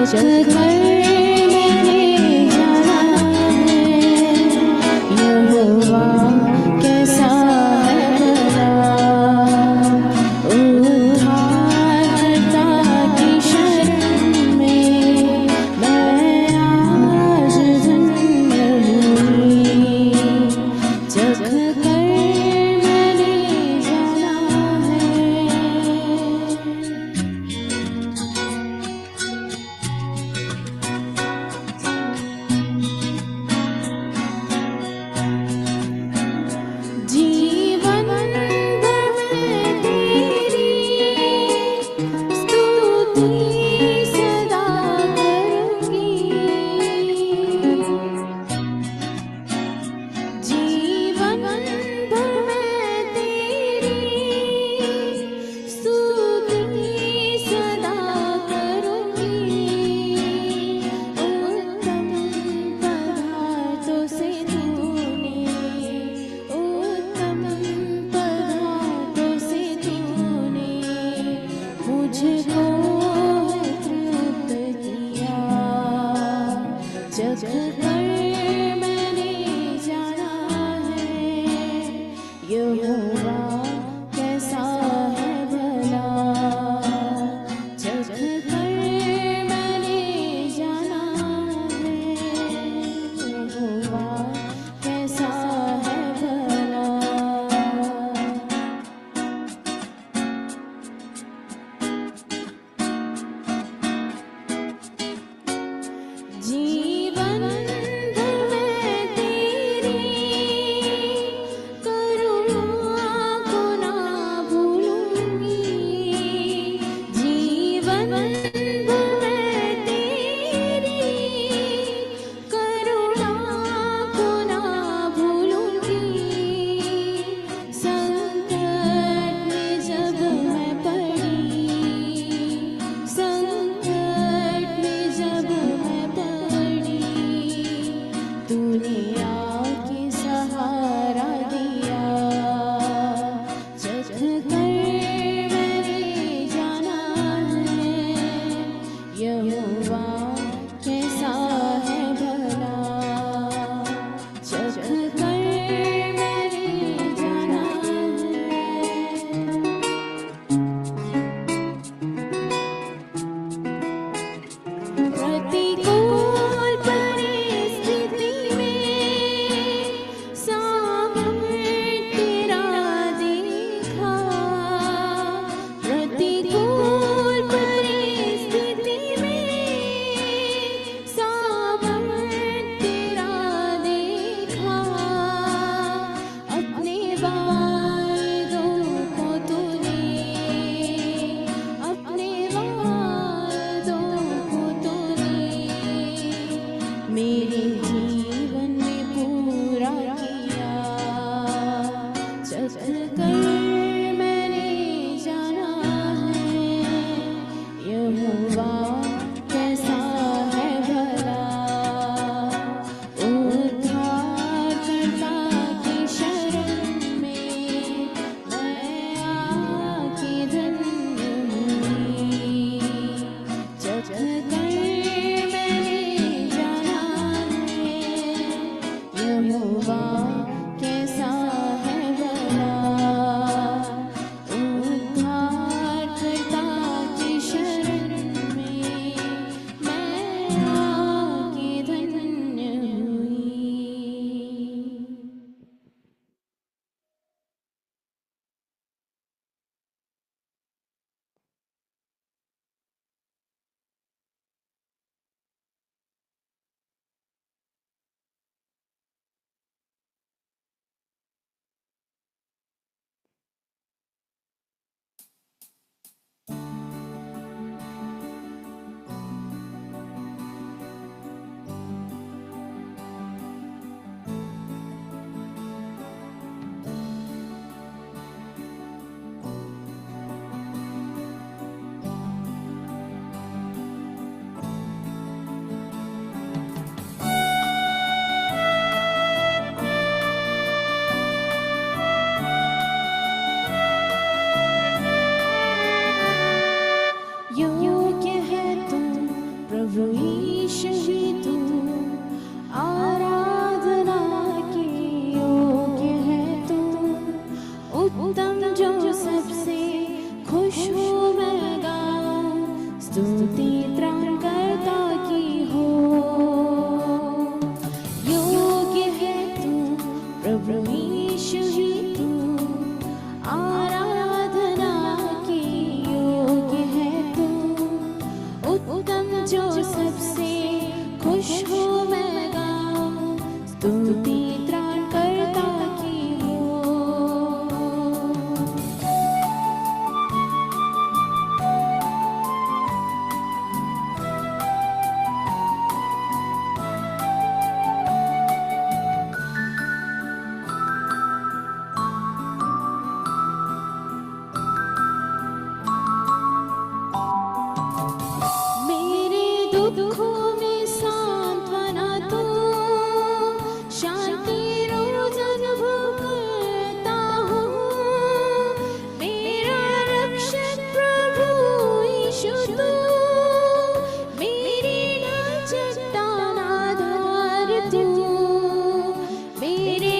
चख कर मैंने जाना है यहोवा कैसा है भला। उद्धारकर्ता की शरण में मैं आज धन्य हुई। चख कर मैंने जाना है। जीवन भर मैं तेरी स्तुति सदा करूंगी। जीवन भर मैं तेरी स्तुति सदा करूंगी। उत्तम पदार्थों से तूने उत्तम पदार्थों से तूने मुझको दुखों में सांत्वना तू, शांति रोज अनुभव करता हूँ। मेरा रक्षक प्रभु यीशु तू, मेरी चट्टान आधार तू। मेरे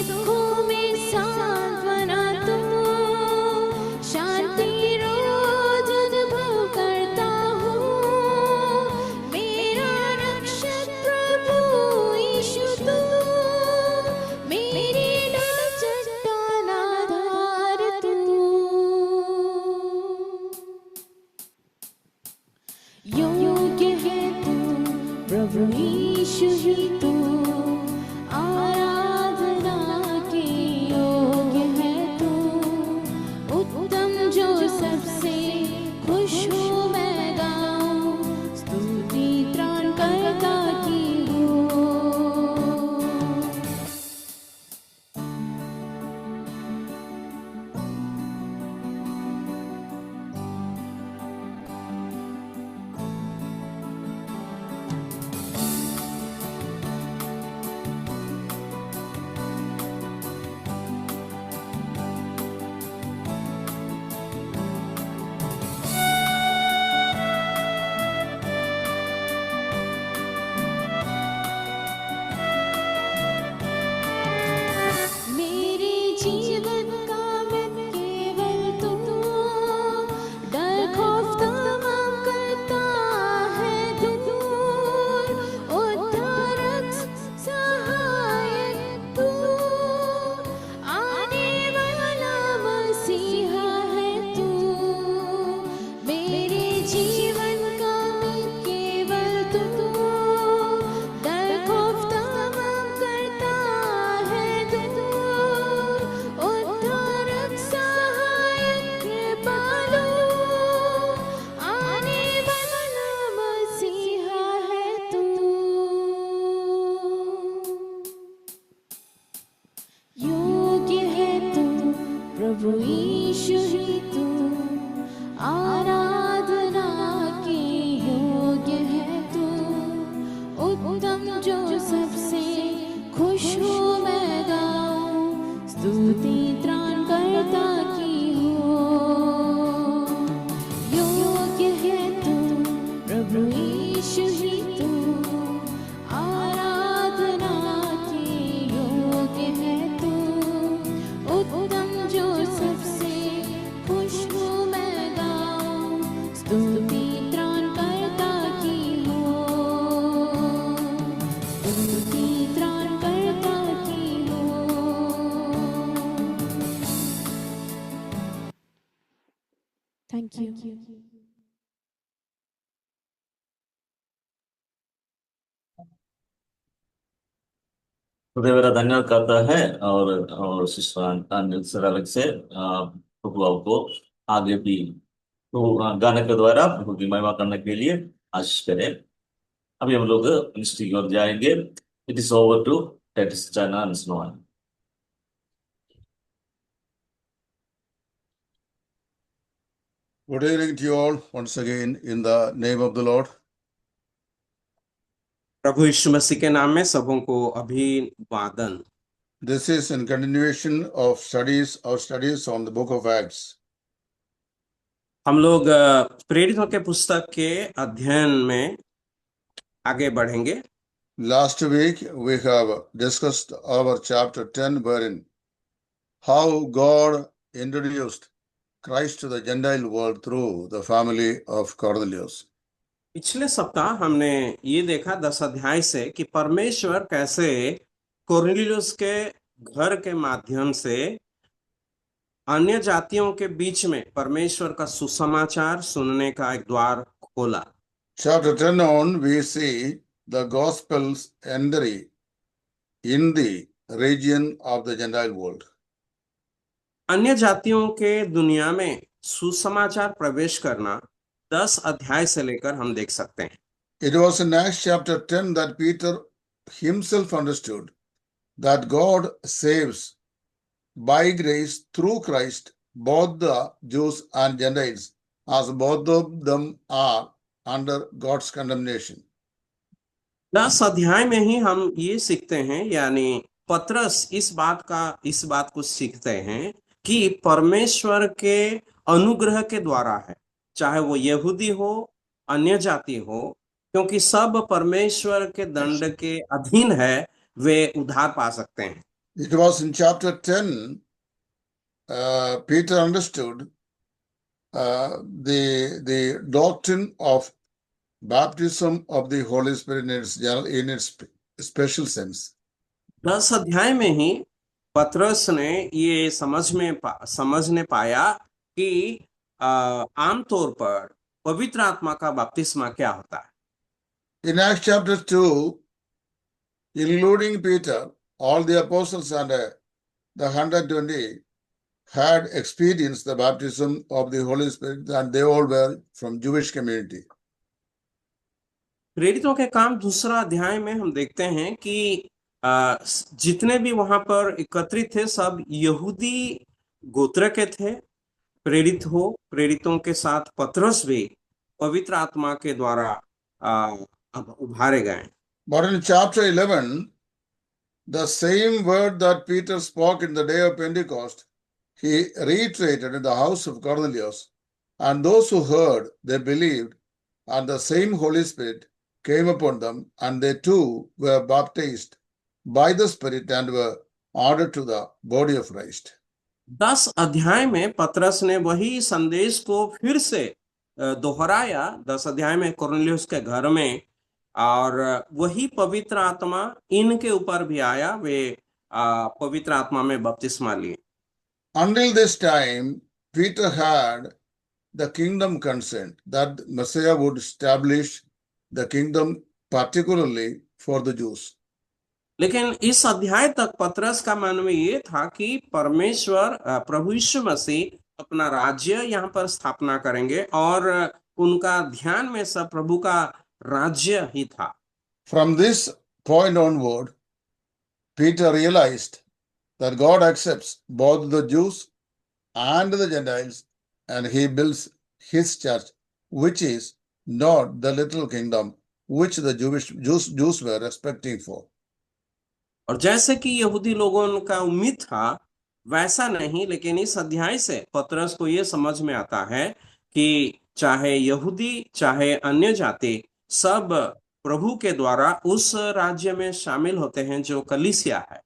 दुखों में सांत्वना तू, शांति रोज अनुभव करता हूँ। मेरा रक्षक प्रभु यीशु तू, मेरी चट्टान आधार तू। योग्य है तू प्रभु यीशु ही तू, आराधना के योग्य है तू। उत्तम जो सबसे खुश हूँ मैं गाऊं, स्तुति त्राणकर्ता की हो। मेरे जीवन का मैं केवल तू, डर खौफ तमाम करता है दूर। उद्धारक सहायक तू, आने वाला मसीहा है तू। मेरे जीवन का मैं केवल तू, डर खौफ तमाम करता है दूर। उद्धारक सहायक कृपालु, आने वाला मसीहा है तू। योग्य है तू प्रभु यीशु ही तू, आराधना के योग्य है तू। उत्तम जो सबसे खुश हूँ मैं गाऊं, स्तुति त्राणकर्ता की हो। योग्य है तू प्रभु यीशु ही तू, आराधना के योग्य है तू। उत्तम जो सबसे खुश हूँ मैं गाऊं, स्तुति त्राणकर्ता की हो। स्तुति त्राणकर्ता की हो। Thank you. तो मेरा धन्यवाद करता है और सिस्टर अलग से प्रभु आपको आगे भी तो गाने के द्वारा प्रभु की महिमा करने के लिए आशीष करें। अभी हम लोग मिनिस्ट्री की ओर जाएंगे। It is over to that is China and Snowden. Good evening to you all once again in the name of the Lord. प्रभु यीशु मसीह के नाम में सबों को अभिवादन। This is in continuation of our studies on the book of Acts. हम लोग प्रेरितों के पुस्तक के अध्ययन में आगे बढ़ेंगे। Last week we have discussed our chapter 10 wherein how God introduced Christ to the Gentile world through the family of Cornelius. पिछले सप्ताह हमने ये देखा 10 अध्याय से कि परमेश्वर कैसे कोर्नेलियुस के घर के माध्यम से अन्य जातियों के बीच में परमेश्वर का सुसमाचार सुनने का एक द्वार खोला। Chapter 10 on we see the Gospels entering in the region of the Gentile world. अन्य जातियों के दुनिया में सुसमाचार प्रवेश करना 10 अध्याय से लेकर हम देख सकते हैं। It was in Acts chapter 10 that Peter himself understood that God saves by grace through Christ both the Jews and Gentiles, as both of them are under God's condemnation. 10 अध्याय में ही हम ये सीखते हैं, यानी पतरस इस बात को सीखते हैं कि परमेश्वर के अनुग्रह के द्वारा है, चाहे वो यहूदी हो, अन्य जाति हो, क्योंकि सब परमेश्वर के दंड के अधीन है, वे उद्धार पा सकते हैं। It was in chapter 10, Peter understood the doctrine of baptism of the Holy Spirit in its special sense. 10 अध्याय में ही पतरस ने ये समझने पाया कि आमतौर पर पवित्र आत्मा का बपतिस्मा क्या होता है। In Acts chapter 2, including Peter, all the apostles and the 120 had experienced the baptism of the Holy Spirit, and they all were from Jewish community. प्रेरितों के काम 2 अध्याय में हम देखते हैं कि जितने भी वहां पर एकत्रित थे सब यहूदी गोत्र के थे। प्रेरितों के साथ पतरस भी पवित्र आत्मा के द्वारा उभारे गए। But in chapter 11, the same word that Peter spoke in the day of Pentecost, he reiterated in the house of Cornelius, and those who heard, they believed, and the same Holy Spirit came upon them, and they too were baptized by the Spirit and were added to the body of Christ. 10 अध्याय में पतरस ने वही संदेश को फिर से दोहराया 10 अध्याय में कुरनेलियुस के घर में, और वही पवित्र आत्मा इनके ऊपर भी आया, वे पवित्र आत्मा में बपतिस्मा लिए। Until this time, Peter had the kingdom consent that Messiah would establish the kingdom particularly for the Jews. लेकिन इस अध्याय तक पतरस का मन में ये था कि परमेश्वर प्रभु यीशु मसीह अपना राज्य यहाँ पर स्थापना करेंगे, और उनका ध्यान में सब प्रभु का राज्य ही था। From this point onward, Peter realized that God accepts both the Jews and the Gentiles, and he builds his church, which is not the little kingdom which the Jews were expecting for. और जैसे कि यहूदी लोगों का उम्मीद था वैसा नहीं, लेकिन इस अध्याय से पतरस को ये समझ में आता है कि चाहे यहूदी चाहे अन्य जाति सब प्रभु के द्वारा उस राज्य में शामिल होते हैं जो कलीसिया है।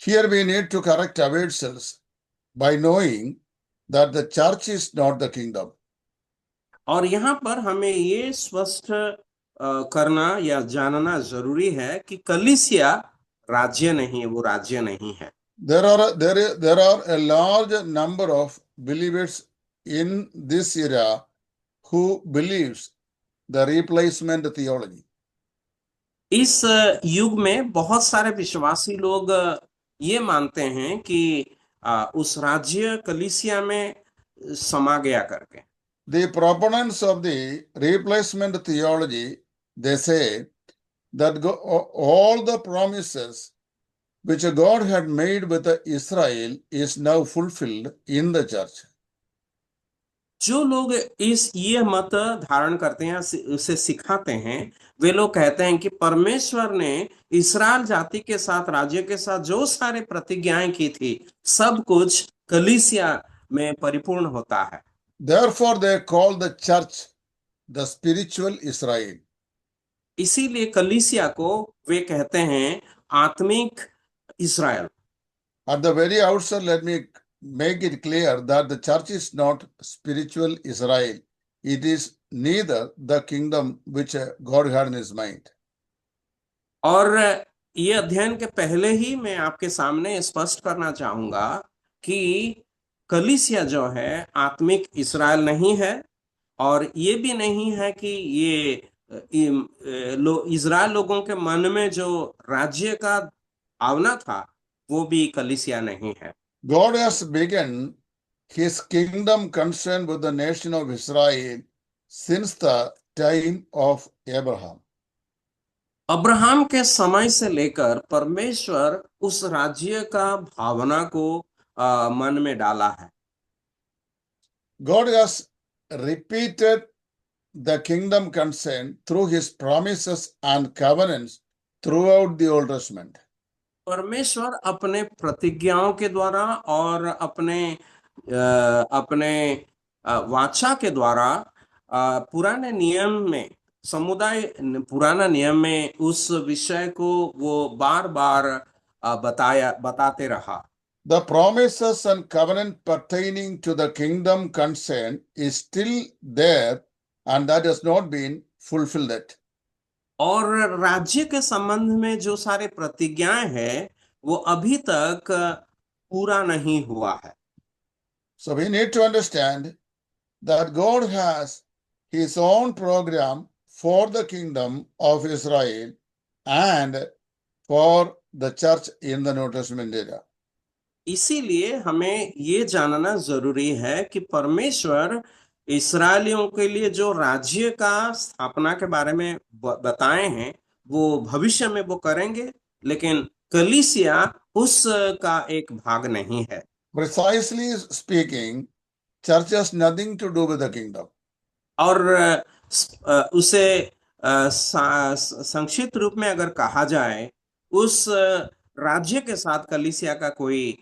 Here we need to correct ourselves by knowing that the church is not the kingdom. और यहाँ पर हमें ये स्पष्ट करना या जानना जरूरी है कि कलीसिया राज्य नहीं, वो राज्य नहीं है। There are a large number of believers in this era who believes the replacement theology. इस युग में बहुत सारे विश्वासी लोग ये मानते हैं कि उस राज्य कलीसिया में समा गया करके। The proponents of the replacement theology, they say that all the promises which God had made with Israel is now fulfilled in the church. जो लोग ये मत धारण करते हैं, उसे सिखाते हैं, वे लोग कहते हैं कि परमेश्वर ने इस्राएल जाति के साथ, राज्य के साथ जो सारे प्रतिज्ञाएं की थी, सब कुछ कलीसिया में परिपूर्ण होता है। Therefore they call the church the spiritual Israel. इसीलिए कलीसिया को वे कहते हैं आत्मिक इस्राएल। At the very outset, let me make it clear that the church is not spiritual Israel. It is neither the kingdom which God had in his mind. और ये अध्ययन के पहले ही मैं आपके सामने स्पष्ट करना चाहूंगा कि कलीसिया जो है आत्मिक इस्राएल नहीं है, और ये भी नहीं है कि ये इस्राएल लोगों के मन में जो राज्य का भावना था वो भी कलीसिया नहीं है। God has begun his kingdom concern with the nation of Israel since the time of Abraham. Abraham के समय से लेकर परमेश्वर उस राज्य का भावना को मन में डाला है। God has repeated the kingdom concern through his promises and covenants throughout the Old Testament. परमेश्वर अपने प्रतिज्ञाओं के द्वारा और अपने वाचा के द्वारा पुराने नियम में पुराना नियम में उस विषय को वो बार बार बताते रहा। The promises and covenant pertaining to the kingdom concern is still there and that has not been fulfilled yet. और राज्य के संबंध में जो सारे प्रतिज्ञाएं हैं वो अभी तक पूरा नहीं हुआ है। So we need to understand that God has his own program for the kingdom of Israel and for the church in the New Testament era. इसीलिए हमें ये जानना जरूरी है कि परमेश्वर इस्राएलियों के लिए जो राज्य का स्थापना के बारे में बताए हैं वो भविष्य में वो करेंगे, लेकिन कलीसिया उसका एक भाग नहीं है। Precisely speaking, church has nothing to do with the kingdom. और उसे संक्षिप्त रूप में अगर कहा जाए, उस राज्य के साथ कलीसिया का कोई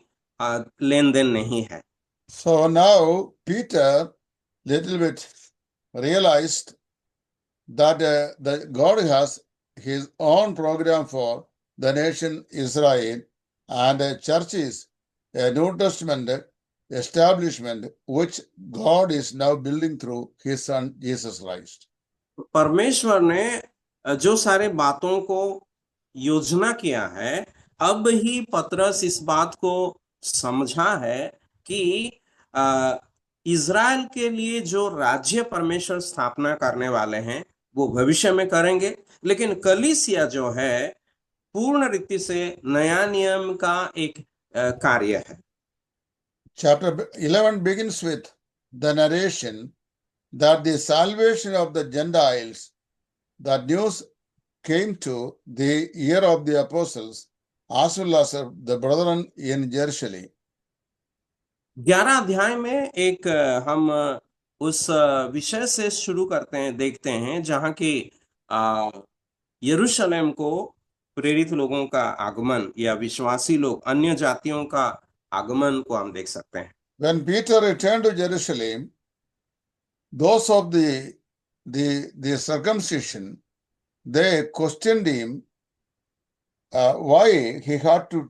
लेन देन नहीं है। So now Peter little bit realized that the God has his own program for the nation Israel and church is a New Testament establishment which God is now building through his son Jesus Christ. परमेश्वर ने जो सारे बातों को योजना किया है, अब ही पतरस इस बात को समझा है कि इज़राइल के लिए जो राज्य परमेश्वर स्थापना करने वाले हैं वो भविष्य में करेंगे, लेकिन कलीसिया जो है पूर्ण रीति से नया नियम का एक कार्य है। Chapter 11 begins with the narration that the salvation of the Gentiles, that news came to the ear of the apostles as well as the brethren in Jerusalem. 11 अध्याय में एक हम उस विषय से शुरू करते हैं, देखते हैं जहां की यरूशलेम को प्रेरित लोगों का आगमन या विश्वासी लोग अन्य जातियों का आगमन को हम देख सकते हैं। When Peter returned to Jerusalem, those of the circumcision, they questioned him why he had to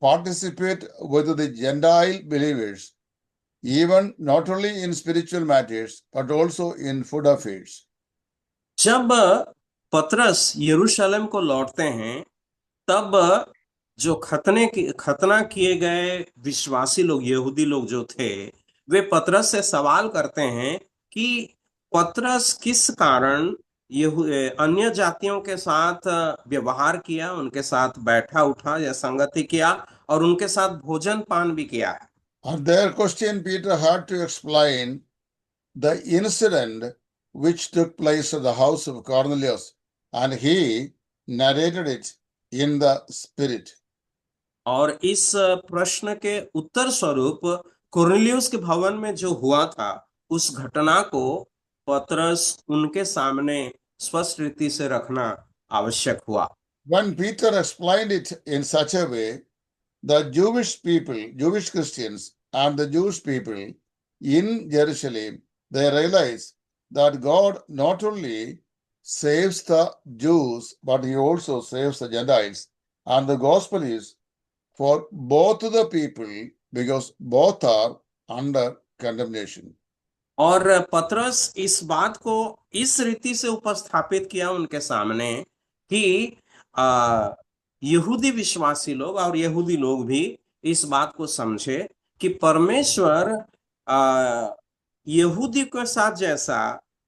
participate with the Gentile believers, even not only in spiritual matters, but also in food affairs. जब पतरस यरूशलेम को लौटते हैं, तब जो खतना किए गए विश्वासी लोग, यहूदी लोग जो थे, वे पतरस से सवाल करते हैं कि पतरस किस कारण अन्य जातियों के साथ व्यवहार किया, उनके साथ बैठा उठा या संगति किया और उनके साथ भोजन पान भी किया है। On their question, Peter had to explain the incident which took place at the house of Cornelius, and he narrated it in the spirit. और इस प्रश्न के उत्तर स्वरूप कुरनेलियुस के भवन में जो हुआ था, उस घटना को पतरस उनके सामने स्पष्ट रीति से रखना आवश्यक हुआ। When Peter explained it in such a way, the Jewish people, Jewish Christians and the Jewish people in Jerusalem, they realized that God not only saves the Jews, but he also saves the Gentiles. And the gospel is for both the people because both are under condemnation. और पतरस इस बात को इस रीति से उपस्थापित किया उनके सामने कि यहूदी विश्वासी लोग और यहूदी लोग भी इस बात को समझे कि परमेश्वर यहूदी के साथ जैसा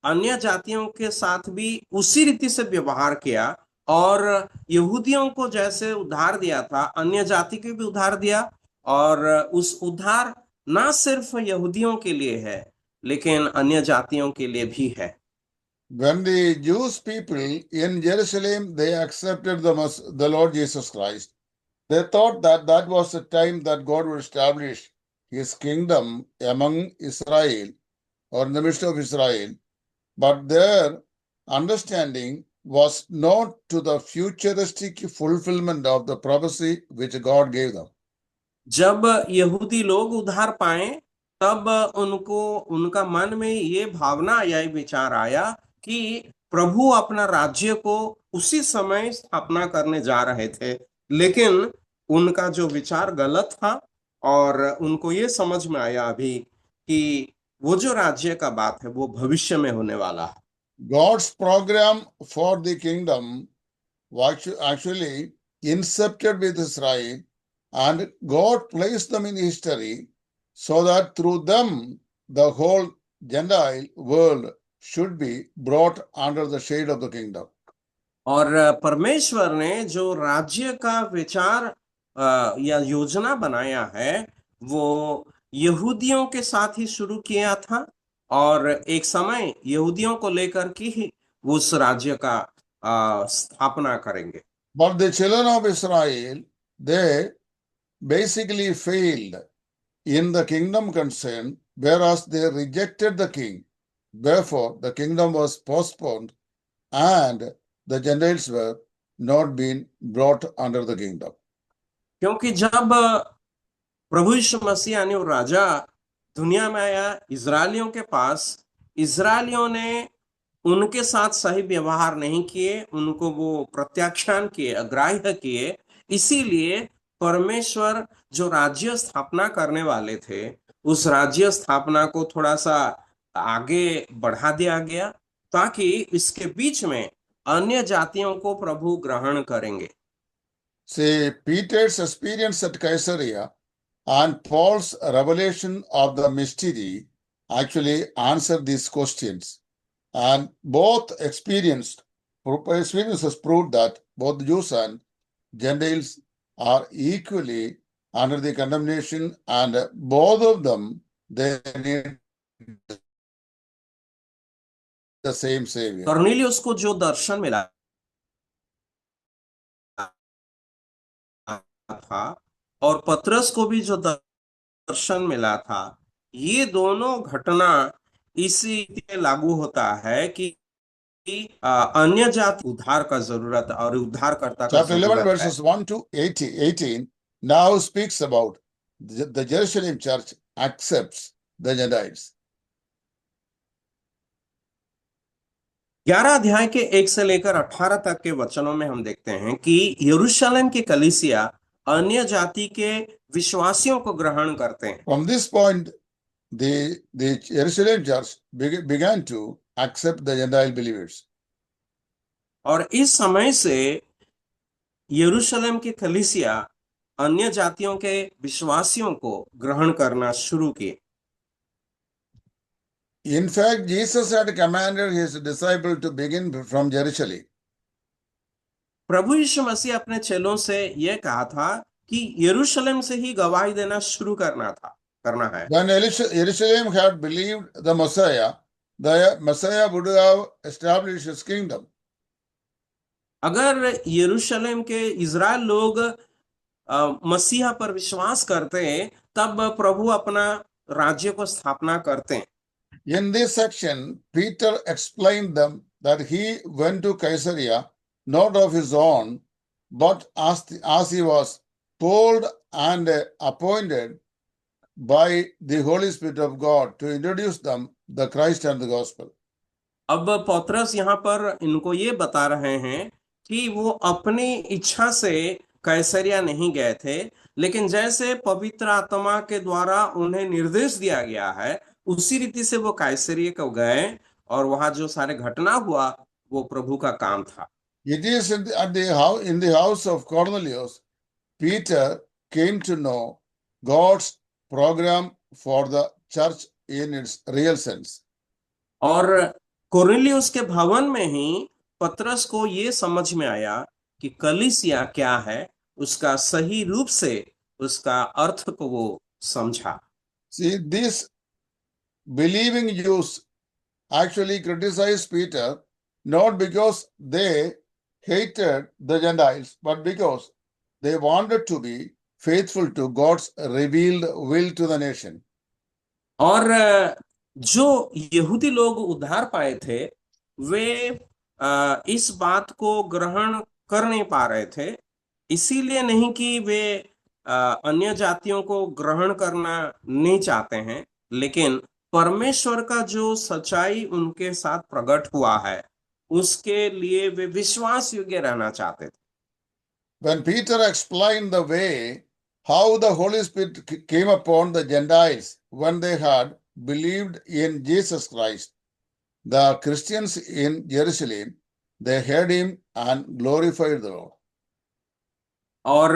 अन्य जातियों के साथ भी उसी रीति से व्यवहार किया, और यहूदियों को जैसे उद्धार दिया था अन्य जाति को भी उद्धार दिया, और उस उद्धार ना सिर्फ यहूदियों के लिए है लेकिन अन्य जातियों के लिए भी है। When the Jewish people in Jerusalem, they accepted the Lord Jesus Christ, they thought that that was the time that God would establish his kingdom among Israel or in the midst of Israel. but their understanding was not to the futuristic fulfillment of the prophecy which God gave them. जब यहूदी लोग उद्धार पाए तब उनको उनका मन में ये भावना या ये विचार आया कि प्रभु अपना राज्य को उसी समय स्थापना करने जा रहे थे, लेकिन उनका जो विचार गलत था और उनको ये समझ में आया अभी कि वो जो राज्य का बात है वो भविष्य में होने वाला है। God's program for the kingdom was actually incepted with Israel, and God placed them in history so that through them the whole Gentile world should be brought under the shade of the kingdom. और परमेश्वर ने जो राज्य का विचार या योजना बनाया है वो यहूदियों के साथ ही शुरू किया था, और एक समय यहूदियों को लेकर के ही उस राज्य का स्थापना करेंगे। But the children of Israel, they basically failed in the kingdom concern, whereas they rejected the king. Therefore, the kingdom was postponed and the Gentiles were not being brought under the kingdom. क्योंकि जब प्रभु यीशु मसीह यानी वो राजा दुनिया में आया इजरायलियों के पास, इजरायलियों ने उनके साथ सही व्यवहार नहीं किए, उनको वो प्रत्याख्यान किए, अग्राह्य किए, इसीलिए परमेश्वर जो राज्य स्थापना करने वाले थे उस राज्य स्थापना को थोड़ा सा आगे बढ़ा दिया गया ताकि इसके बीच में अन्य जातियों को प्रभु ग्रहण करेंगे। See, Peter's experience at Caesarea and Paul's revelation of the mystery actually answered these questions. And both experiences proved that both Jews and Gentiles are equally under the condemnation, and both of them, they need the same Savior. कर्नेलियुस को जो दर्शन मिला था और पतरस को भी जो दर्शन मिला था, ये दोनों घटना इसी पे लागू होता है कि अन्य जाति उद्धार का जरूरत और उद्धारकर्ता का Chapter 11 जरूरत है। verses 1 to 18 now speaks about the Jerusalem church accepts the Gentiles. 11 अध्याय के 1 से लेकर 18 तक के वचनों में हम देखते हैं कि यरूशलेम की कलीसिया अन्य जाति के विश्वासियों को ग्रहण करते हैं। From this point, the Jerusalem church began to accept the Gentile believers. और इस समय से यरूशलेम की कलीसिया अन्य जातियों के विश्वासियों को ग्रहण करना शुरू किए। In fact, Jesus had commanded his disciples to begin from Jerusalem. प्रभु यीशु मसीह अपने चेलों से यह कहा था कि यरूशलेम से ही गवाही देना शुरू करना है। When Jerusalem had believed the Messiah would have established his kingdom. अगर यरूशलेम के इजराइल लोग मसीहा पर विश्वास करते हैं तब प्रभु अपना राज्य को स्थापना करते हैं। In this section, Peter explained them that he went to Caesarea not of his own, but as he was told and appointed by the Holy Spirit of God to introduce them the Christ and the gospel. अब पौत्रस यहाँ पर इनको ये बता रहे हैं कि वो अपनी इच्छा से कैसरिया नहीं गए थे, लेकिन जैसे पवित्र आत्मा के द्वारा उन्हें निर्देश दिया गया है उसी रीति से वो कैसरिया को गए और वहां जो सारे घटना हुआ वो प्रभु का काम था। It is in the house of Cornelius, Peter came to know God's program for the church in its real sense. और कोर्नेलियुस के भवन में ही पतरस को ये समझ में आया कि कलीसिया क्या है, उसका सही रूप से उसका अर्थ को वो समझा। See, these believing Jews actually criticized Peter not because they hated the Gentiles, but because they wanted to be faithful to God's revealed will to the nation. और जो यहूदी लोग उद्धार पाए थे वे इस बात को ग्रहण कर नहीं पा रहे थे। इसीलिए नहीं कि वे अन्य जातियों को ग्रहण करना नहीं चाहते हैं, लेकिन परमेश्वर का जो सच्चाई उनके साथ प्रकट हुआ है उसके लिए वे विश्वास योग्य रहना चाहते थे। When Peter explained the way how the Holy Spirit came upon the Gentiles when they had believed in Jesus Christ, the Christians in Jerusalem, they heard him and glorified the Lord. और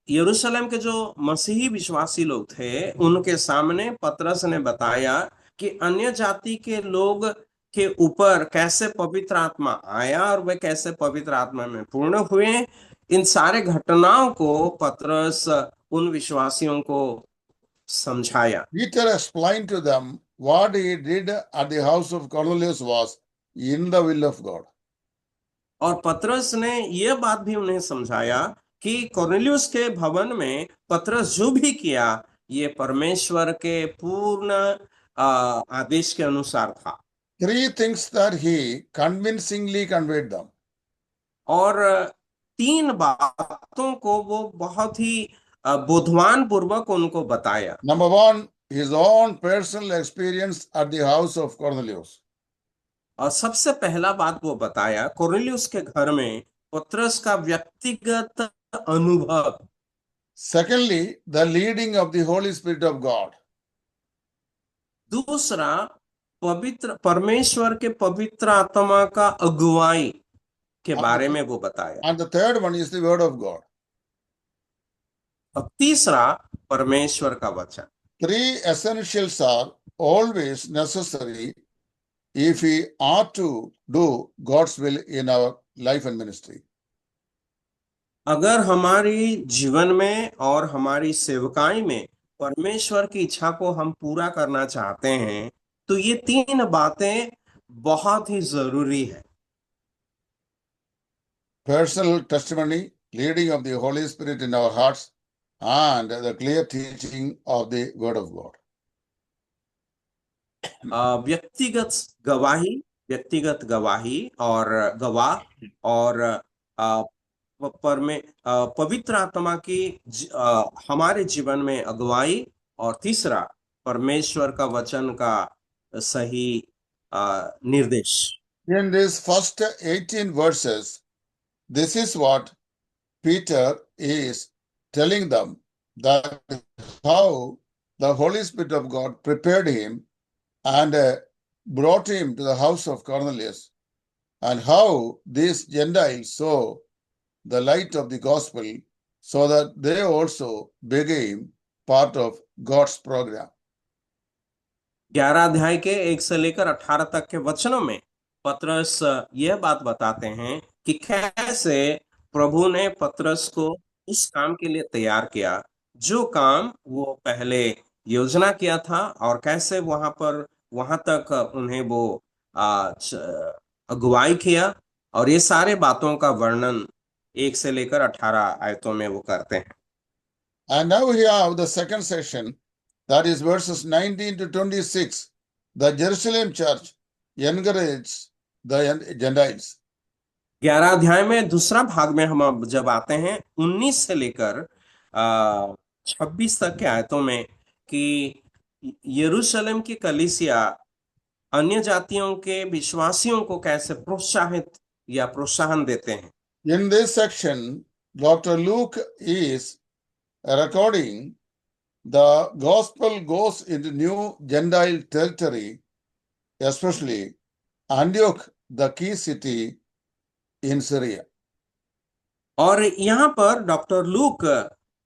यरूशलेम के जो मसीही विश्वासी लोग थे उनके सामने पतरस ने बताया कि अन्य जाति के लोग के ऊपर कैसे पवित्र आत्मा आया और वे कैसे पवित्र आत्मा में पूर्ण हुए। इन सारे घटनाओं को पतरस उन विश्वासियों को समझाया। Peter explained to them what he did at the house of Cornelius was in the will of God. और पतरस ने यह बात भी उन्हें समझाया कि कोर्नेलियुस के भवन में पतरस जो भी किया ये परमेश्वर के पूर्ण आदेश के अनुसार था। 3 things that he convincingly conveyed them. और 3 बातों को वो बहुत ही बोधवान पूर्वक उनको बताया। Number 1, his own personal experience at the house of Cornelius. और सबसे पहला बात वो बताया कोर्नेलियुस के घर में पतरस का व्यक्तिगत अनुभव। Secondly, the leading of the Holy Spirit of God. दूसरा पवित्र परमेश्वर के पवित्र आत्मा का अगुवाई के बारे में वो बताया। And the third one is the word of God. और तीसरा परमेश्वर का वचन। 3 essentials are always necessary if we are to do God's will in our life and ministry. अगर हमारी जीवन में और हमारी सेवकाई में परमेश्वर की इच्छा को हम पूरा करना चाहते हैं तो ये 3 बातें बहुत ही जरूरी है। Personal testimony, leading of the Holy Spirit in our hearts, and the clear teaching of the word of God. व्यक्तिगत गवाही और गवाह और पवित्र आत्मा की हमारे जीवन में अगुवाई और तीसरा परमेश्वर का वचन का सही निर्देश। In these first 18 verses, this is what Peter is telling them, that how the Holy Spirit of God prepared him and brought him to the house of Cornelius, and how these Gentiles saw the light of the gospel so that they also became part of God's program. 11 अध्याय के 1 से लेकर 18 तक के वचनों में पतरस यह बात बताते हैं कि कैसे प्रभु ने पतरस को उस काम के लिए तैयार किया जो काम वो पहले योजना किया था और कैसे वहां तक उन्हें वो अगुवाई किया। और ये सारे बातों का वर्णन 1 से लेकर 18 आयतों में वो करते हैं। And now we have the second section, that is verses 19 to 26. The Jerusalem church encourages the Gentiles. 11 अध्याय में दूसरा भाग में हम जब आते हैं 19 से लेकर 26 तक के आयतों में कि यरूशलेम की कलीसिया अन्य जातियों के विश्वासियों को कैसे प्रोत्साहन देते हैं। In this section, Dr. Luke is recording the gospel goes into new Gentile territory, especially Antioch, the key city in Syria. और यहाँ पर डॉक्टर लूक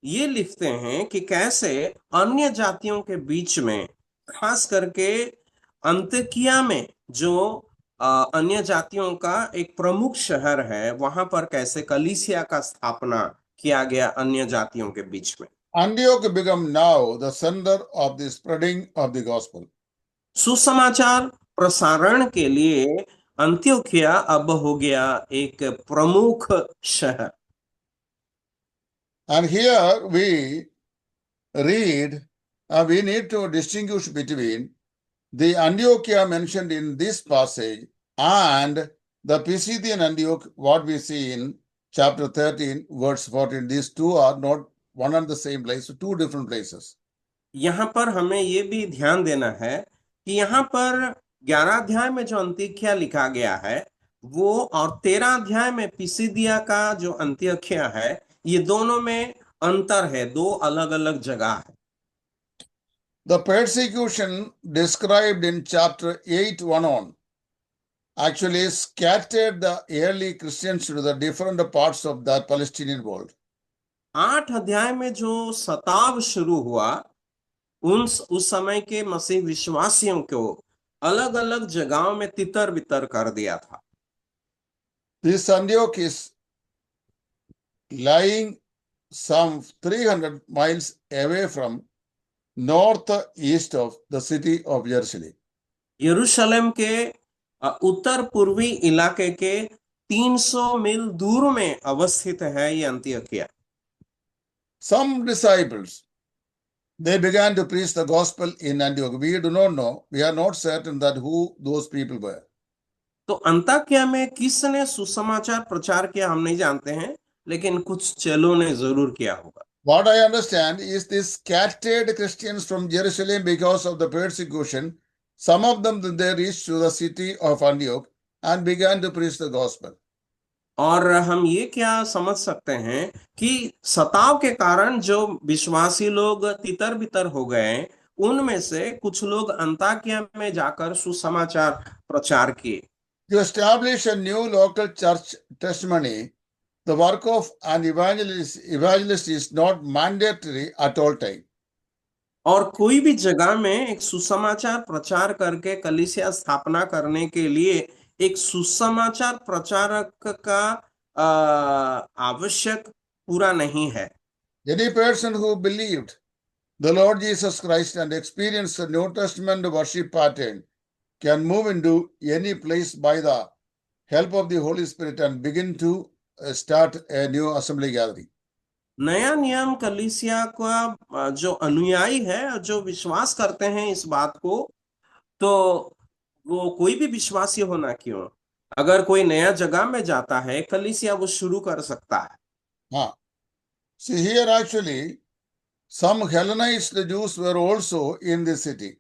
ये लिखते हैं कि कैसे अन्य जातियों के बीच में खास करके अंतकिया में जो अन्य जातियों का एक प्रमुख शहर है वहां पर कैसे कलीसिया का स्थापना किया गया अन्य जातियों के बीच में। Antioch became now the center of the spreading of the gospel. सुसमाचार प्रसारण के लिए अंत्योखिया अब हो गया एक प्रमुख शहर। And here we read, we need to distinguish between the Antiochia mentioned in this passage and the Pisidian Antioch, what we see in chapter 13, verse 14, these two are not one and the same place, two different places. यहाँ पर हमें ये भी ध्यान देना है कि यहाँ पर 11 अध्याय में जो अंत्योख्या लिखा गया है वो, और 13 अध्याय में पिसिदिया का जो अंत्योख्या है, ये दोनों में अंतर है, दो अलग अलग जगह है। The persecution described in chapter 8, 1 on, actually scattered the early Christians to the different parts of the Palestinian world. 8 अध्याय में जो सताव शुरू हुआ, उस समय के मसीह विश्वासियों को अलग अलग जगहों में तितर बितर कर दिया था। This Antioch is lying some 300 miles away from northeast of the city of Jerusalem. यरूशलेम के उत्तर पूर्वी इलाके के 300 मील दूर में अवस्थित है ये अंत्योख्या। Some disciples, they began to preach the gospel in Antioch. We do not know, we are not certain that who those people were. तो अंताक्या में किसने सुसमाचार प्रचार किया हम नहीं जानते हैं, लेकिन कुछ चेलों ने जरूर किया होगा। What I understand is this scattered Christians from Jerusalem because of the persecution. Some of them they reached to the city of Antioch and began to preach the gospel. और हम ये क्या समझ सकते हैं कि सताव के कारण जो विश्वासी लोग तितर बितर हो गए, उनमें से कुछ लोग अंताक्या में जाकर सुसमाचार प्रचार किए। To establish a new local church testimony, the work of an evangelist is not mandatory at all time. और कोई भी जगह में एक सुसमाचार प्रचार करके कलीसिया स्थापना करने के लिए एक सुसमाचार प्रचारक का आवश्यक पूरा नहीं है। Any person who believed the Lord Jesus Christ and experienced the New Testament worship pattern can move into any place by the help of the Holy Spirit and begin to start a new assembly gathering. नया नियम कलीसिया का जो अनुयायी है, जो विश्वास करते हैं इस बात को, तो वो कोई भी विश्वासी होना क्यों, अगर कोई नया जगह में जाता है कलीसिया वो शुरू कर सकता है। हाँ. See here actually some Hellenized Jews were also in this city.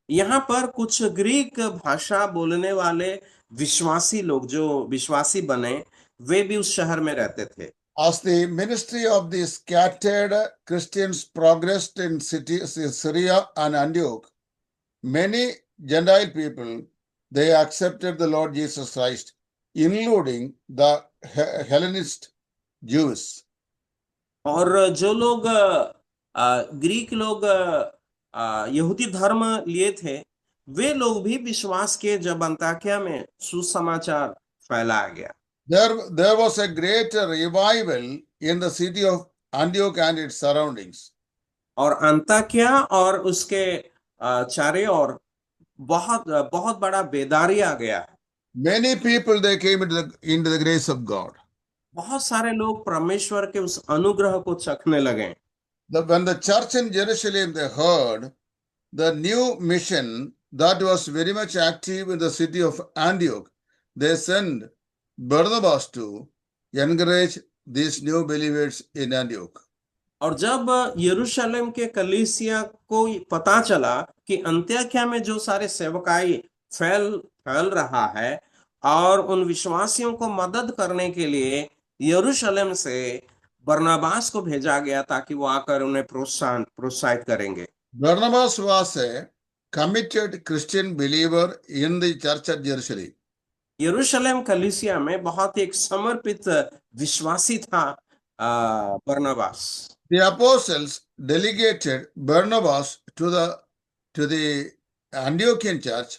यहाँ पर कुछ ग्रीक भाषा बोलने वाले विश्वासी लोग जो विश्वासी बने, वे भी उस शहर में रहते थे। As the ministry of the scattered Christians progressed in Syria and Antioch, many Gentile people, they accepted the Lord Jesus Christ, including the Hellenist Jews. और जो लोग ग्रीक लोग यहूदी धर्म लिए थे, वे लोग भी विश्वास किए जब अंताक्या में सुसमाचार फैलाया गया। There was a great revival in the city of Antioch and its surroundings. और अंताक्या और उसके चारे ओर बहुत बड़ा बेदारी आ गया। Many people they came into the grace of God. बहुत सारे लोग परमेश्वर के उस अनुग्रह को चखने लगे। When the church in Jerusalem they heard the new mission that was very much active in the city of Antioch, they sent Barnabas to encourage these new believers in Antioch. और जब यरूशलेम के कलीसिया को पता चला कि अंत्योख्या में जो सारे सेवकाई फैल रहा है और उन विश्वासियों को मदद करने के लिए यरूशलेम से बरनबास को भेजा गया ताकि वो आकर उन्हें प्रोत्साहित करेंगे। Barnabas was a committed Christian believer in the church at Jerusalem. यरूशलेम कलीसिया में बहुत एक समर्पित विश्वासी था बरनबास। The apostles delegated Barnabas to the Antiochian church,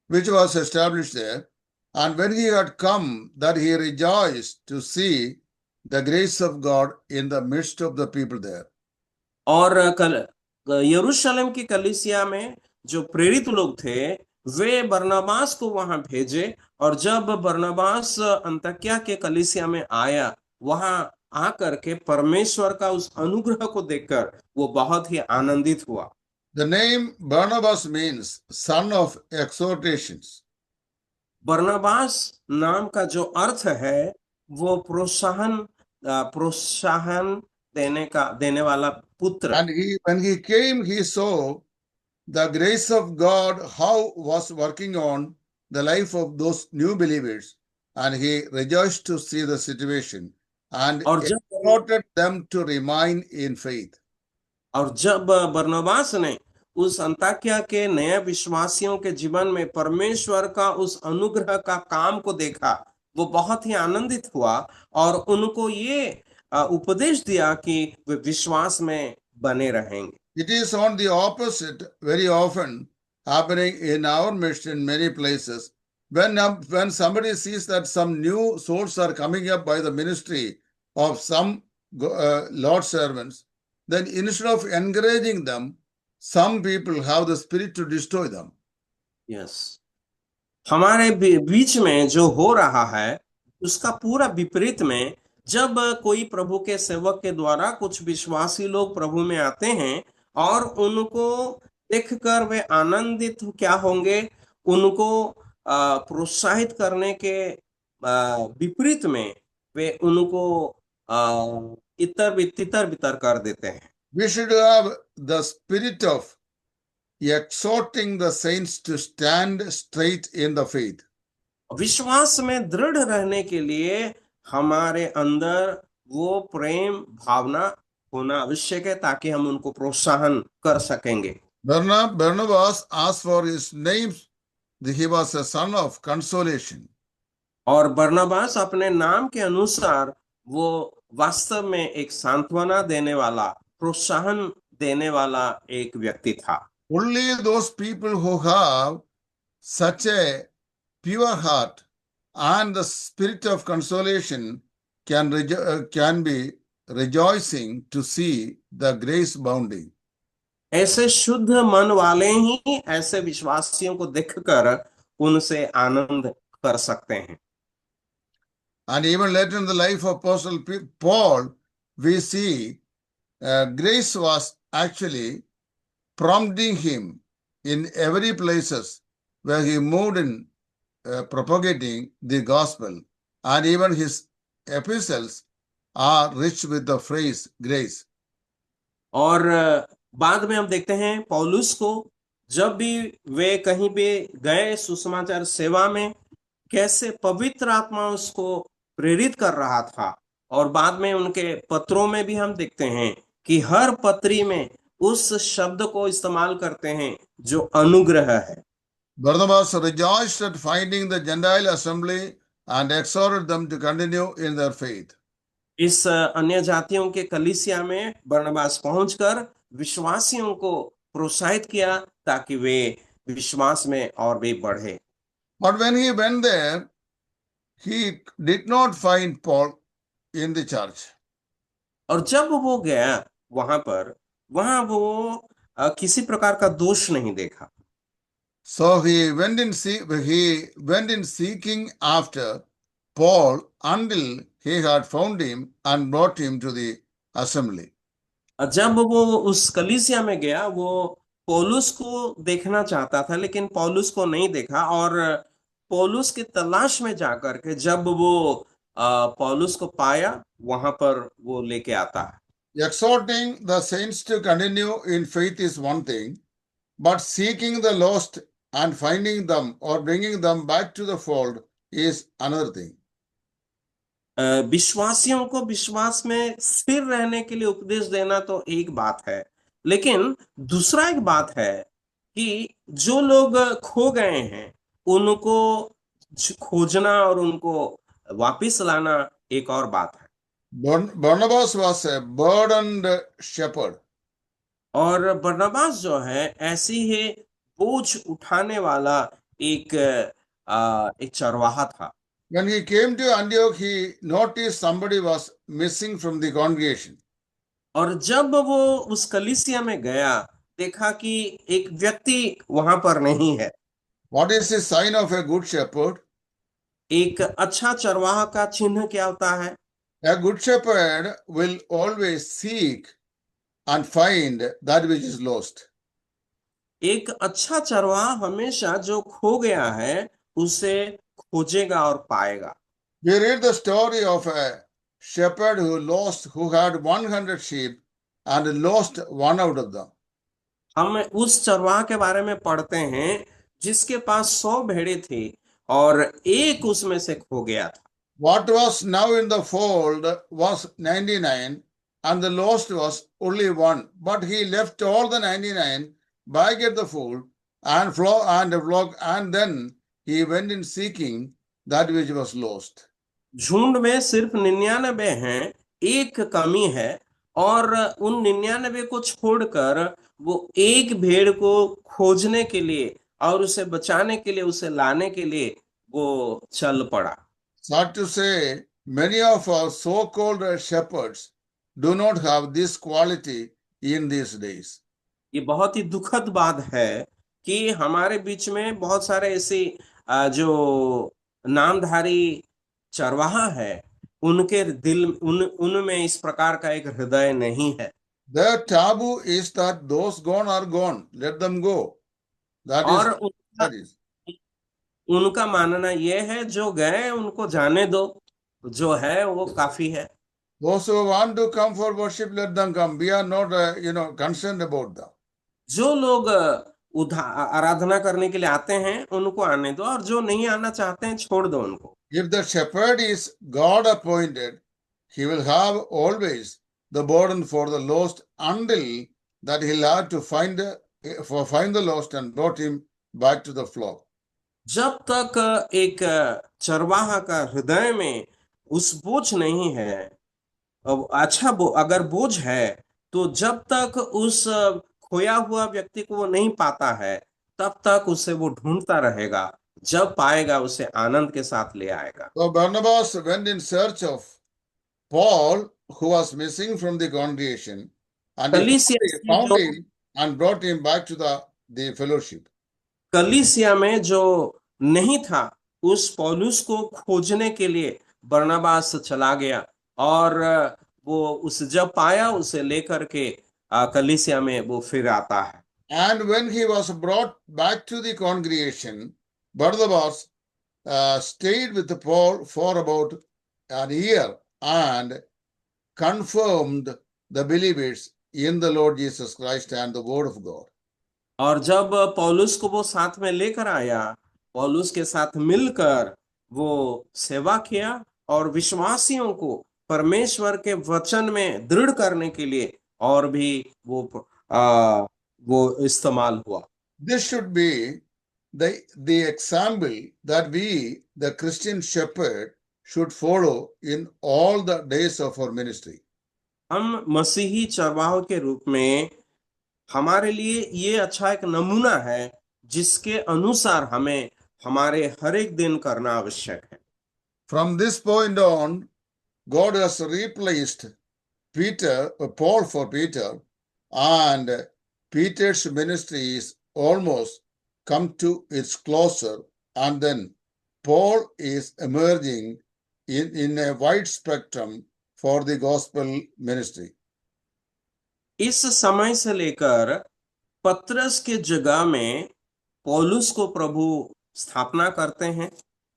which was established there, and when he had come, that he rejoiced to see the grace of God in the midst of the people there. और यरूशलेम की कलीसिया में जो प्रेरित लोग थे, वे बरनबास को वहां भेजे, और जब बरनबास अंताक्या के कलीसिया में आया, वहां आकर के परमेश्वर का उस अनुग्रह को देखकर वो बहुत ही आनंदित हुआ। The name Barnabas means son of exhortations. बरनबास नाम का जो अर्थ है वो प्रोत्साहन देने वाला पुत्र। And when he came, he saw the grace of God, how was working on the life of those new believers. And he rejoiced to see the situation and और जब exhorted them to remain in faith. और जब बरनबास ने उस अंताकिया के नए विश्वासियों के जीवन में परमेश्वर का उस अनुग्रह का काम को देखा, वो बहुत ही आनंदित हुआ और उनको ये उपदेश दिया कि वे विश्वास में बने रहेंगे। It is on the opposite, very often happening in our midst in many places. When somebody sees that some new souls are coming up by the ministry of some Lord servants, then instead of encouraging them, some people have the spirit to destroy them. Yes, हमारे बीच में जो हो रहा है उसका पूरा विपरीत में, जब कोई प्रभु के सेवक के द्वारा कुछ विश्वासी लोग प्रभु में आते हैं और उनको देखकर वे आनंदित क्या होंगे, उनको प्रोत्साहित करने के विपरीत में वे उनको इतर बितर कर देते हैं। We should have the spirit of exhorting the saints to stand straight in the faith. विश्वास में दृढ़ रहने के लिए हमारे अंदर वो प्रेम भावना होना आवश्यक है ताकि हम उनको प्रोत्साहन कर सकेंगे। Barnabas asked for his name. He was a son of consolation. और बरनबास अपने नाम के अनुसार वो वास्तव में एक सांत्वना देने वाला, प्रोत्साहन देने वाला एक व्यक्ति था। Only those people who have such a pure heart and the spirit of consolation can be rejoicing to see the grace bounding. ऐसे शुद्ध मन वाले ही ऐसे विश्वासियों को देखकर उनसे आनंद कर सकते हैं। And even later in the life of Apostle Paul, we see grace was actually prompting him in every places where he moved in propagating the gospel, and even his epistles are rich with the phrase grace. और बाद में हम देखते हैं पौलुस को जब भी वे कहीं भी गए सुसमाचार सेवा में, कैसे पवित्र आत्मा उसको प्रेरित कर रहा था। और बाद में उनके पत्रों में भी हम देखते हैं कि हर पत्री में उस शब्द को इस्तेमाल करते हैं जो अनुग्रह है। Barnabas rejoiced at finding the Gentile assembly and exhorted them to continue in their faith. इस अन्य जातियों के कलीसिया में बरनबास पहुंचकर विश्वासियों को प्रोत्साहित किया ताकि वे विश्वास में और भी बढ़े। But when he went there, he did not find Paul in the church. और जब वो गया वहां वो किसी प्रकार का दोष नहीं देखा। So he went in seeking after Paul until he had found him and brought him to the assembly. जब वो उस कलीसिया में गया, वो पौलुस को देखना चाहता था लेकिन पौलुस को नहीं देखा, और पौलुस की तलाश में जाकर के जब वो पौलुस को पाया, वहां पर वो लेके आता है। Exhorting the saints to continue in faith is one thing, but seeking the lost and finding them or bringing them back to the fold is another thing. विश्वासियों को विश्वास में स्थिर रहने के लिए उपदेश देना तो एक बात है, लेकिन दूसरा एक बात है कि जो लोग खो गए हैं उनको खोजना और उनको वापस लाना एक और बात है। Barnabas was a burdened shepherd. और बरनबास जो है ऐसी ही बोझ उठाने वाला एक चरवाहा था। When he came to Antioch, he noticed somebody was missing from the congregation. और जब वो उस कलीसिया में गया, देखा कि एक व्यक्ति वहां पर नहीं है। What is the sign of a good shepherd? एक अच्छा चरवाहा का चिन्ह क्या होता है? A good shepherd will always seek and find that which is lost. एक अच्छा चरवाहा हमेशा जो खो गया है उसे खोजेगा और पाएगा। We read the story of a shepherd who had 100 sheep and lost one out of them. हम उस चरवाहा के बारे में पढ़ते हैं जिसके पास 100 भेड़ें थी और एक उसमें से खो गया था। What was now in the fold was 99, and the lost was only one. But he left all the 99 back at the fold and flock, and then he went in seeking that which was lost. झुंड में सिर्फ 99 हैं, एक कमी है और उन 99 को छोड़कर वो एक भेड़ को खोजने के लिए और उसे बचाने के लिए, उसे लाने के लिए वो चल पड़ा। Sad to say, many of our so-called shepherds do not have this quality in these days. ये बहुत ही दुखद बात है कि हमारे बीच में बहुत सारे ऐसे जो नामधारी चरवाहा है, उनके दिल उनमें इस प्रकार का एक हृदय नहीं है। Their taboo is that those gone are gone. Let them go. That और is. उनका मानना यह है जो गए उनको जाने दो, जो है वो काफी है। Those who want to come for worship, let them come. We are not, concerned about them. जो लोग आराधना करने के लिए आते हैं उनको आने दो और जो नहीं आना चाहते हैं छोड़ दो उनको। If the shepherd is God appointed, he will have always the burden for the lost until that he'll have to find the lost and brought him back to the flock. जब तक एक चरवाहा का हृदय में उस बोझ नहीं है, अच्छा अगर बोझ है तो जब तक उस खोया हुआ व्यक्ति को वो नहीं पाता है तब तक उसे वो ढूंढता रहेगा, जब पाएगा उसे आनंद के साथ ले आएगा। So Barnabas went in search of Paul, who was missing from the congregation, and he found him and brought him back to the fellowship. कलीसिया में जो नहीं था उस पौलुस को खोजने के लिए बरनबास चला गया और वो उसे जब पाया उसे लेकर के कलीसिया में वो फिर आता है। And when he was brought back to the congregation, Barnabas stayed with Paul for about an year and confirmed the believers in the Lord Jesus Christ and the Word of God. और जब पौलुस को वो साथ में लेकर आया, पौलुस के साथ मिलकर वो सेवा किया और विश्वासियों को परमेश्वर के वचन में दृढ़ करने के लिए और भी वो इस्तेमाल हुआ। This should be the example that we, the Christian shepherd, should follow in all the days of our ministry. हम मसीही चरवाहों के रूप में हमारे लिए ये अच्छा एक नमूना है जिसके अनुसार हमें हमारे हर एक दिन करना आवश्यक है। From this point on, God has replaced Paul for Peter, and Peter's ministry is almost come to its closer, and then Paul is emerging in a wide spectrum for the gospel ministry. इस समय से लेकर पतरस के जगह में पौलुस को प्रभु स्थापना करते हैं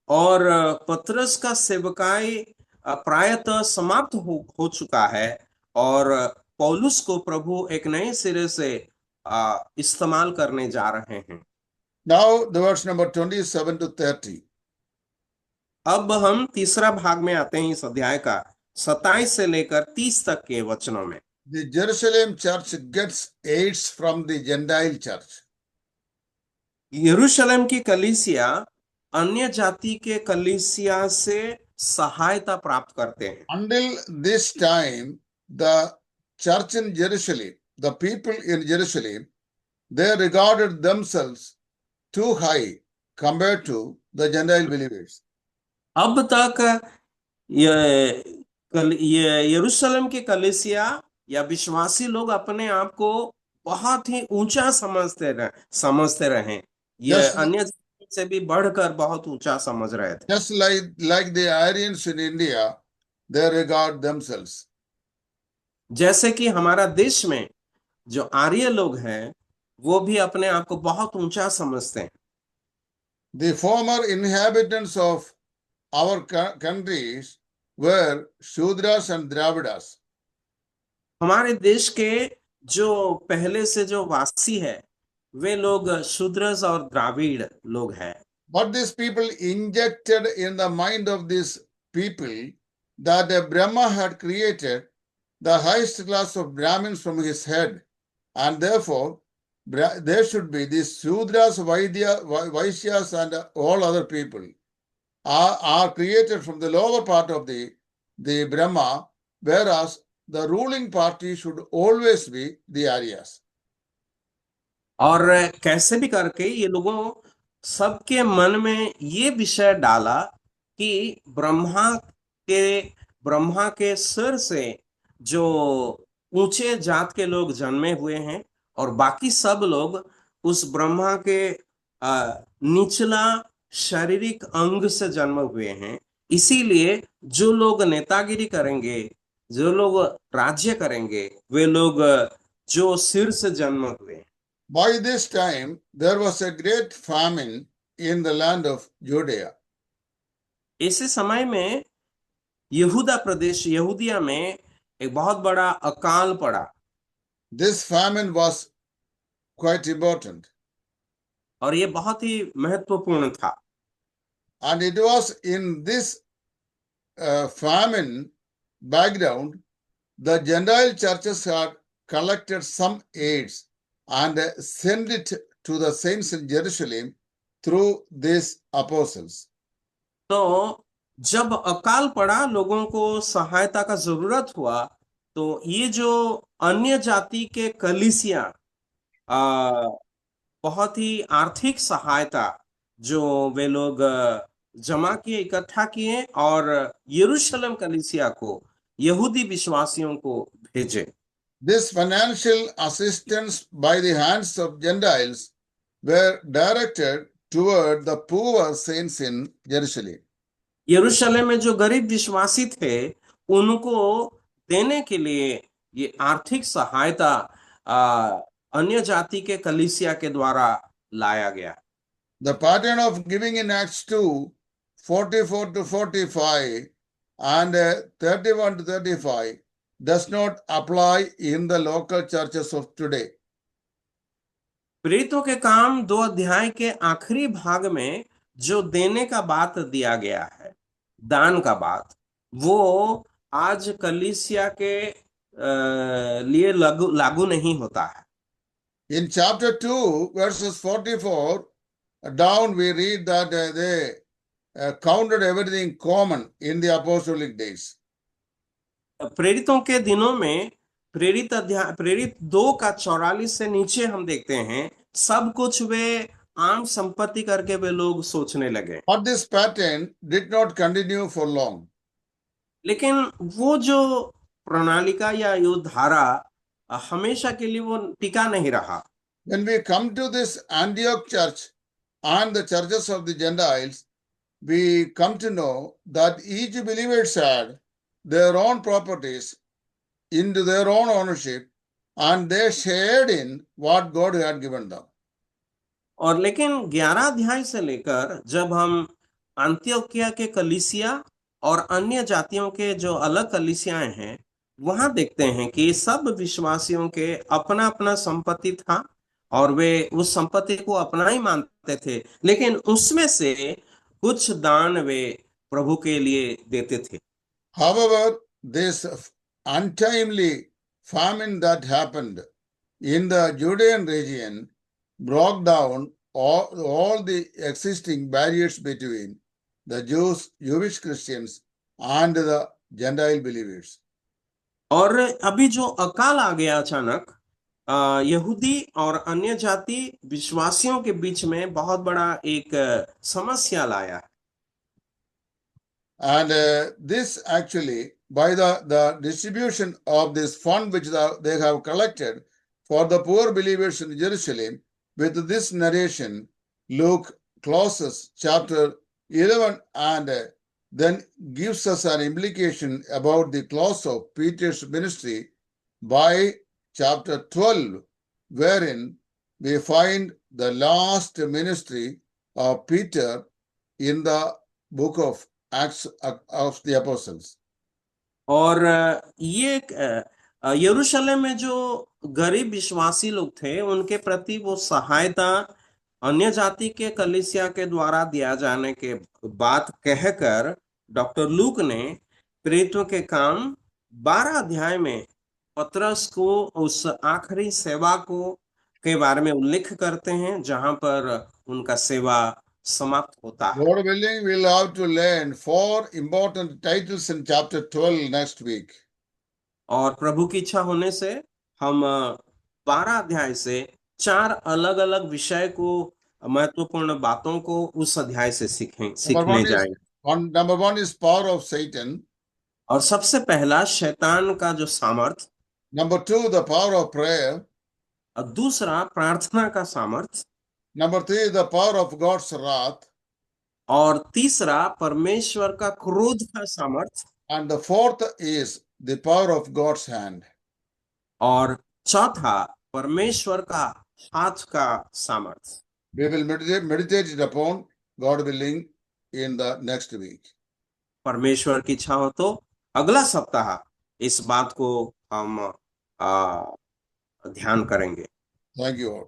और पतरस का सेवकाई प्रायतः समाप्त हो चुका है और पौलुस को प्रभु एक नए सिरे से इस्तेमाल करने जा रहे हैं। Now the verse number 27 to 30. अब हम तीसरा भाग में आते हैं इस अध्याय का 27 से लेकर 30 तक के वचनों में। The Jerusalem church gets aids from the Gentile church. यरूशलेम की कलीसिया अन्य जाति के कलीसिया से सहायता प्राप्त करते हैं। Until this time, the church in Jerusalem, the people in Jerusalem, they regarded themselves too high compared to the Gentile believers. अब तक यरूशलेम की कलीसिया या विश्वासी लोग अपने आप को बहुत ही ऊंचा समझते रहे। ये अन्य से भी बढ़कर बहुत ऊंचा समझ रहे थे। Just like the Aryans in India, they regard themselves. जैसे कि हमारा देश में जो आर्य लोग हैं वो भी अपने आप को बहुत ऊंचा समझते हैं। The former inhabitants of our countries were Shudras and Dravidas. हमारे देश के जो पहले से जो वासी है वे लोग शूद्रस और द्राविड़ लोग हैं। But these people injected in the mind of these people that Brahma had created the highest class of Brahmins from his head, and therefore there should be these Shudras, Vaishyas, and all other people are created from the lower part of the Brahma, whereas the ruling party should always be the Aryas. और कैसे भी करके ये लोगों सबके मन में ये विषय डाला कि ब्रह्मा के सिर से जो ऊंचे जात के लोग जन्मे हुए हैं और बाकी सब लोग उस ब्रह्मा के निचला शारीरिक अंग से जन्म हुए हैं। इसीलिए जो लोग नेतागिरी करेंगे, जो लोग राज्य करेंगे, वे लोग जो सिर से जन्म हुए हैं। By this time, there was a great famine in the land of Judea. ऐसे समय में यहूदा प्रदेश यहूदिया में एक बहुत बड़ा अकाल पड़ा। This famine was quite important. और ये बहुत ही महत्वपूर्ण था। And it was in this famine background, the Gentile churches had collected some aids and sent it to the saints in Jerusalem through these apostles. तो जब अकाल पड़ा, लोगों को सहायता का जरूरत हुआ, तो ये जो अन्य जाति के कलीसिया बहुत ही आर्थिक सहायता जो वे लोग जमा किए, इकट्ठा किए और यरूशलेम कलीसिया को, यहूदी विश्वासियों को भेजे। This financial assistance by the hands of Gentiles were directed toward the poor saints in Jerusalem. यरूशलेम में जो गरीब विश्वासी थे उनको देने के लिए ये आर्थिक सहायता अन्य जाति के कलीसिया के द्वारा लाया गया। The pattern of giving in Acts 2:44-45 and 31-35 does not apply in the local churches of today. प्रेरितों के काम 2 अध्याय के आखिरी भाग में जो देने का बात दिया गया है, दान का बात, वो आज कलीसिया के लिए लागू नहीं होता है। In chapter 2, verses 44 down, we read that they counted everything common in the apostolic days. प्रेरितों के दिनों में प्रेरित 2 का 44 से नीचे हम देखते हैं सब कुछ वे आम संपत्ति करके वे लोग सोचने लगे। But this pattern did not continue for long. लेकिन वो जो प्रणालिका या यो धारा हमेशा के लिए वो टिका नहीं रहा। When we come to this Antioch church and the churches of the Gentiles, we come to know that each believer had their own properties into their own ownership, and they shared in what God had given them. और लेकिन 11 अध्याय से लेकर जब हम अंत्योकिया के कलीसिया और अन्य जातियों के जो अलग कलीसियाएं हैं, वहां देखते हैं कि सब विश्वासियों के अपना अपना संपत्ति था और वे उस संपत्ति को अपना ही मानते थे, लेकिन उसमें से कुछ दान वे प्रभु के लिए देते थे। However, this untimely famine that happened in the Judean region broke down all the existing barriers between the Jewish Christians and the Gentile believers. और अभी जो अकाल आ गया अचानक, यहूदी और अन्य जाति विश्वासियों के बीच में बहुत बड़ा एक समस्या लाया। And this actually, by the distribution of this fund which they have collected for the poor believers in Jerusalem, with this narration, Luke closes chapter 11 and then gives us an implication about the close of Peter's ministry by chapter 12, wherein we find the last ministry of Peter in the book of Acts of the Apostles. और ये यरूशलेम में जो गरीब विश्वासी लोग थे उनके प्रति वो सहायता अन्य जाति के कलीसिया के द्वारा दिया जाने के बात कहकर डॉक्टर लूक ने प्रेरितों के काम 12 अध्याय में पतरस को उस आखिरी सेवा को के बारे में उल्लेख करते हैं जहां पर उनका सेवा समाप्त होता है। God willing, we'll have to learn 4 important titles in chapter 12 next week. और प्रभु की इच्छा होने से हम 12 अध्याय से 4 अलग अलग विषय को महत्वपूर्ण बातों को उस अध्याय से सीखने जाएंगे। Number one is power of Satan. और सबसे पहला शैतान का जो सामर्थ, Number 2, the power of prayer. और दूसरा प्रार्थना का सामर्थ, Number 3, the power of God's wrath. और तीसरा परमेश्वर का क्रोध का सामर्थ, And the fourth is the power of God's hand. और चौथा परमेश्वर का हाथ का सामर्थ। We will meditate it upon, God willing, in the next week. परमेश्वर की इच्छा हो तो अगला सप्ताह इस बात को हम ध्यान करेंगे। Thank you all.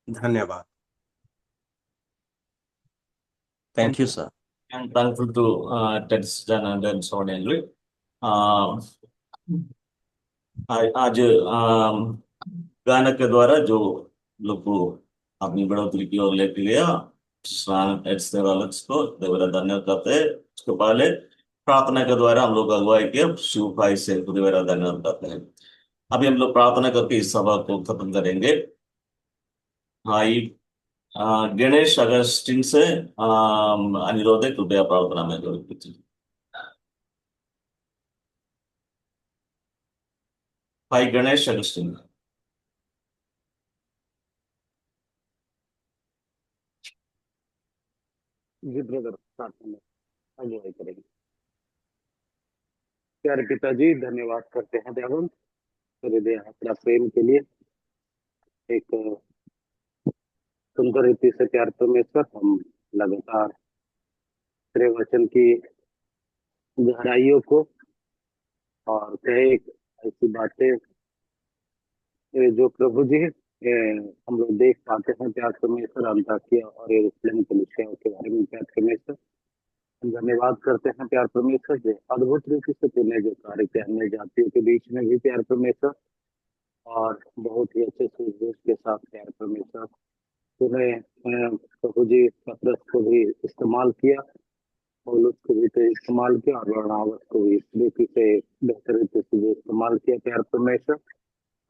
धन्यवाद। Thank you sir. I'm thankful to Ted Stan and Sonia Henry. आज गाना के द्वारा जो लोग को अपनी बढ़ोतरी की ओर लेके गया एड्स को देवरा धन्यवाद करते हैं। उसके पहले प्रार्थना के द्वारा हम लोग अगुवाई के शिव भाई से देवरा धन्यवाद करते हैं। अभी हम लोग प्रार्थना करके इस सभा को खत्म करेंगे। भाई गणेश अगस्टिन से अनुरोध है, कृपया प्रार्थना में जोड़ कीजिए। भाई गणेश अगस्टिन। जी ब्रदर, प्रार्थना में अगुवाई करेंगे। प्यारे पिताजी, धन्यवाद करते हैं देवन तेरे दया प्रेम के लिए। एक सुंदर रीति से प्यार परमेश्वर, हम लगातार तेरे वचन की गहराइयों को और कई ऐसी बातें जो प्रभु जी हम लोग देख पाते हैं प्यार परमेश्वर, अंताकिया और यरूशलेम कलीसिया के बारे में प्यार परमेश्वर हम धन्यवाद करते हैं प्यार परमेश्वर जो अद्भुत रीति से तूने जो कार्य किया अन्य जातियों के बीच में भी प्यार परमेश्वर, और बहुत ही अच्छे सुजोश के साथ प्यार परमेश्वर तूने प्रभु जी पतरस को भी इस्तेमाल किया, पौलुस को भी तो इस्तेमाल किया और बरनबास को भी इस रीति से बेहतर रीति से जो इस्तेमाल किया प्यार परमेश्वर।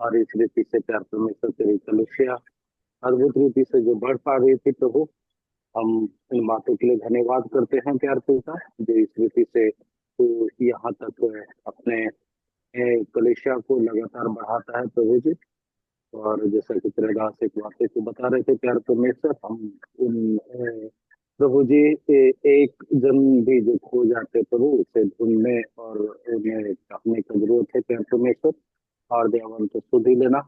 और इस रीति से प्यार परमेश्वर तेरी कलीसिया अद्भुत रीति से जो बढ़ पा रही थी प्रभु, हम इन बातों के लिए धन्यवाद करते हैं प्यार पिता जो इस रीति से तू यहाँ तक अपने कलीसिया को लगातार बढ़ाता है प्रभु जी। और जैसा कि तेरे दास एक बातें को बता रहे थे प्यार परमेश्वर, हम उन प्रभु जी एक जन भी जो खो जाते प्रभु उसे ढूंढने और उन्हें अपने की जरूरत है प्यार परमेश्वर, और देवन तो सुधी लेना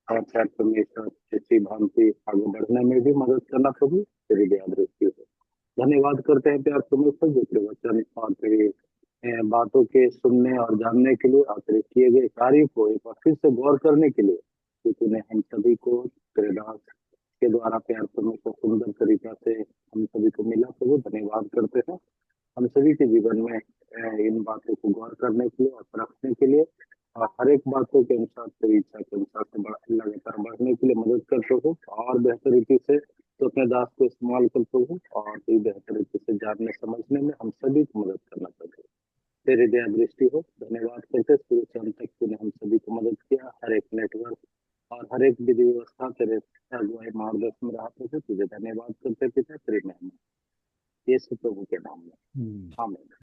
और प्यार परमेश्वर इसी भांति आगे बढ़ने में भी मदद करना प्रभु तेरी दया दृष्टि हो। धन्यवाद करते हैं प्यार परमेश्वर जो तेरे वचन और तेरी बातों के सुनने और जानने के लिए और तेरे किए गए कार्य को एक बार फिर से गौर करने के लिए कि तूने हम सभी को तेरे दास के द्वारा प्यार परमेश्वर सुंदर तरीका से हम सभी को मिला प्रभु। धन्यवाद करते हैं हम सभी के जीवन में इन बातों को गौर करने के लिए और परखने के लिए और हर एक बातों के अनुसार तेरी इच्छा के अनुसार से लगातार बढ़ने के लिए मदद करते हो और बेहतर रीति से तो अपने दास को इस्तेमाल करते हो और बेहतर रीति से जानने समझने में हम सभी को मदद करना चाहते हैं। तेरी दया दृष्टि हो। धन्यवाद करते शुरू से अंत तक तूने हम सभी को मदद किया, हर एक नेटवर्क और हर एक विधि व्यवस्था तेरे अगुवाई मार्गदर्शन में रहा तुझे धन्यवाद करते पिता तेरी महिमा यीशु प्रभु के नाम में आमीन।